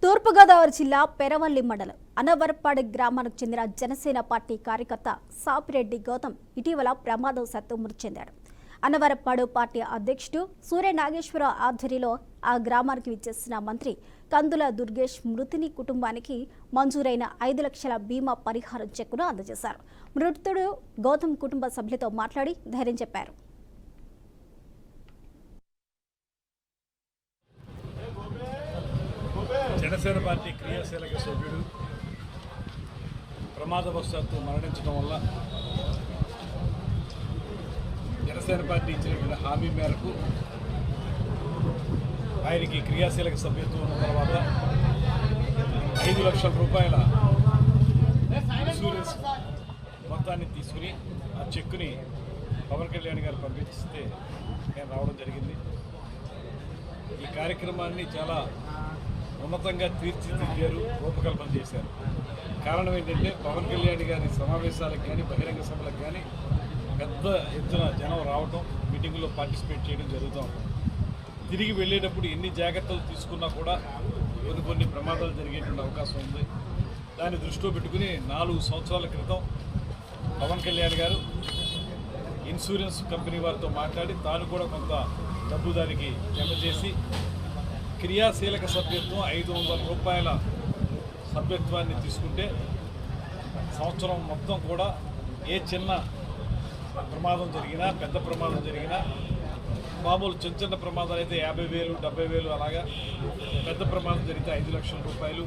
తూర్పుగోదావరి జిల్లా పెరవల్లి మండలం అనవరపాడు గ్రామానికి చెందిన జనసేన పార్టీ కార్యకర్త సాపిరెడ్డి గౌతమ్ ఇటీవల ప్రమాదవశాత్తు మృతి చెందాడు. అనవరపాడు పార్టీ అధ్యక్షుడు సూర్య నాగేశ్వర ఆధ్వర్యంలో ఆ గ్రామానికి విచ్చేసిన మంత్రి కందుల దుర్గేష్ మృతుని కుటుంబానికి మంజూరైన 5 లక్షల బీమా పరిహారం చెక్కును అందజేశారు. మృతుడు గౌతమ్ కుటుంబ సభ్యులతో మాట్లాడి ధైర్యం చెప్పారు. జనసేన పార్టీ క్రియాశీలక సభ్యుడు ప్రమాదవశాత్తు మరణించడం వల్ల జనసేన పార్టీ ఇచ్చినటువంటి హామీ మేరకు ఆయనకి క్రియాశీలక సభ్యత్వం ఉన్న తర్వాత 5 లక్షల రూపాయల ఇన్సూరెన్స్ మొత్తాన్ని తీసుకుని ఆ చెక్కుని పవన్ కళ్యాణ్ గారు పంపిస్తే నేను రావడం జరిగింది. ఈ కార్యక్రమాన్ని చాలా ఉన్నతంగా తీర్చిదిద్దారు, రూపకల్పన చేశారు. కారణం ఏంటంటే పవన్ కళ్యాణ్ గారి సమావేశాలకు కానీ బహిరంగ సభలకు కానీ పెద్ద ఎత్తున జనం రావటం, మీటింగుల్లో పార్టిసిపేట్ చేయడం జరుగుతూ ఉంటుంది. తిరిగి వెళ్ళేటప్పుడు ఎన్ని జాగ్రత్తలు తీసుకున్నా కూడా కొన్ని ప్రమాదాలు జరిగేటువంటి అవకాశం ఉంది. దాన్ని దృష్టిలో పెట్టుకుని 4 సంవత్సరాల క్రితం పవన్ కళ్యాణ్ గారు ఇన్సూరెన్స్ కంపెనీ వారితో మాట్లాడి తాను కూడా కొంత డబ్బు దానికి జమ చేసి క్రియాశీలక సభ్యత్వం 500 రూపాయల సభ్యత్వాన్ని తీసుకుంటే సంవత్సరం మొత్తం కూడా ఏ చిన్న ప్రమాదం జరిగినా, పెద్ద ప్రమాదం జరిగినా, మామూలు చిన్న ప్రమాదాలు అయితే 50,000, 70,000 అలాగా, పెద్ద ప్రమాదం జరిగితే 5 లక్షల రూపాయలు